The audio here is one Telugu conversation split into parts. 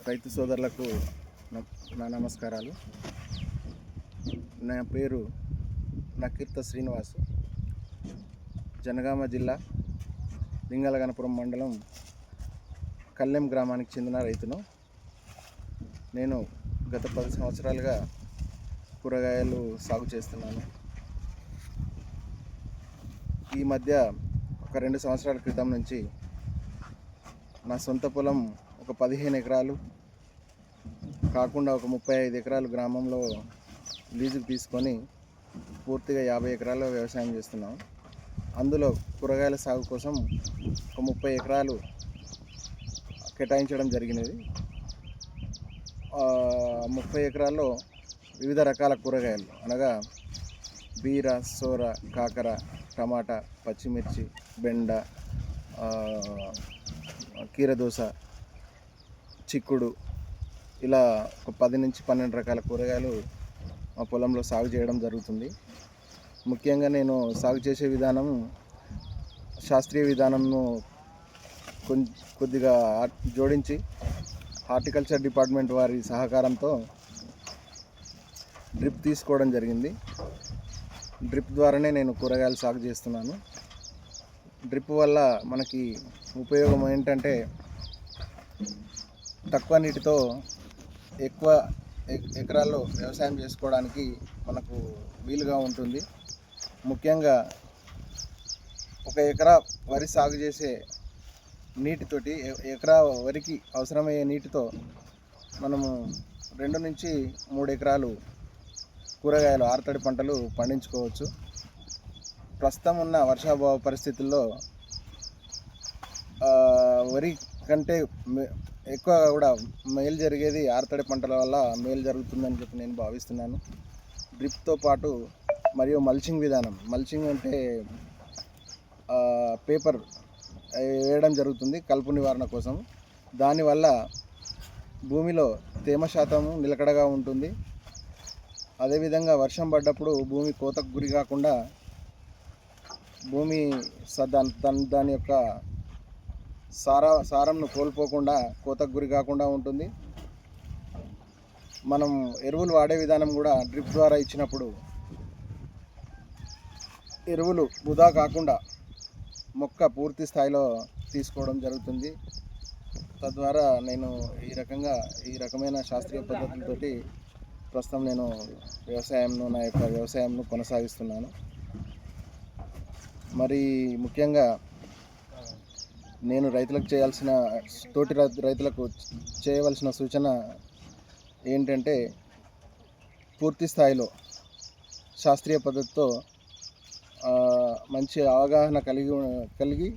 రైతు సోదరులకు నా నమస్కారాలు. నా పేరు నకీర్త శ్రీనివాసు. జనగామ జిల్లా లింగాలగనపురం మండలం కల్లెం గ్రామానికి చెందిన రైతును. నేను గత 10 సంవత్సరాలుగా కూరగాయలు సాగు చేస్తున్నాను. ఈ మధ్య ఒక 2 సంవత్సరాల క్రితం నుంచి నా సొంత పొలం ఒక 15 ఎకరాలు కాకుండా ఒక 35 ఎకరాలు గ్రామంలో లీజుకు తీసుకొని పూర్తిగా 50 ఎకరాల్లో వ్యవసాయం చేస్తున్నాం. అందులో కూరగాయల సాగు కోసం ఒక 30 ఎకరాలు కేటాయించడం జరిగినది. 30 ఎకరాల్లో వివిధ రకాల కూరగాయలు అనగా బీర, సోర, కాకర, టమాటా, పచ్చిమిర్చి, బెండ, కీరదోస, చిక్కుడు, ఇలా ఒక 10 నుంచి 12 రకాల కూరగాయలు మా పొలంలో సాగు చేయడం జరుగుతుంది. ముఖ్యంగా నేను సాగు చేసే విధానం శాస్త్రీయ విధానంను కొద్దిగా జోడించి హార్టికల్చర్ డిపార్ట్మెంట్ వారి సహకారంతో డ్రిప్ తీసుకోవడం జరిగింది. డ్రిప్ ద్వారానే నేను కూరగాయలు సాగు చేస్తున్నాను. డ్రిప్ వల్ల మనకి ఉపయోగం ఏంటంటే తక్కువ నీటితో ఎక్కువ ఎకరాల్లో వ్యవసాయం చేసుకోవడానికి మనకు వీలుగా ఉంటుంది. ముఖ్యంగా ఒక ఎకరా వరి సాగు చేసే నీటితోటి ఎకరా వరికి అవసరమయ్యే నీటితో మనము 2 నుంచి 3 ఎకరాలు కూరగాయలు ఆరుతడి పంటలు పండించుకోవచ్చు. ప్రస్తుతం ఉన్న వర్షాభావ పరిస్థితుల్లో వరి కంటే ఎక్కువగా కూడా మేలు జరిగేది ఆరుతడి పంటల వల్ల మేలు జరుగుతుందని చెప్పి నేను భావిస్తున్నాను. డ్రిప్తో పాటు మరియు మల్చింగ్ విధానం, మల్చింగ్ అంటే పేపర్ వేయడం జరుగుతుంది కలుపు నివారణ కోసం. దానివల్ల భూమిలో తేమ శాతం నిలకడగా ఉంటుంది. అదేవిధంగా వర్షం పడ్డప్పుడు భూమి కోతకు గురి కాకుండా భూమి దాని యొక్క సారంను కోల్పోకుండా కోతకు గురి కాకుండా ఉంటుంది. మనం ఎరువులు వాడే విధానం కూడా డ్రిప్ ద్వారా ఇచ్చినప్పుడు ఎరువులు వృధా కాకుండా మొక్క పూర్తి స్థాయిలో తీసుకోవడం జరుగుతుంది. తద్వారా నేను ఈ రకమైన శాస్త్రీయ పద్ధతులతోటి ప్రస్తుతం నేను నా యొక్క వ్యవసాయంను కొనసాగిస్తున్నాను. మరి ముఖ్యంగా నేను తోటి రైతులకు చేయవలసిన సూచన ఏంటంటే పూర్తి స్థాయిలో శాస్త్రీయ పద్ధతితో మంచి అవగాహన కలిగి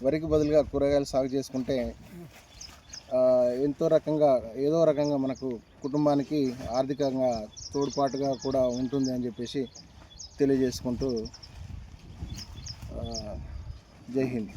వరికి బదులుగా కూరగాయలు సాగు చేసుకుంటే ఏదో రకంగా మనకు కుటుంబానికి ఆర్థికంగా తోడ్పాటుగా కూడా ఉంటుంది అని చెప్పేసి తెలియజేసుకుంటూ జై హింద్.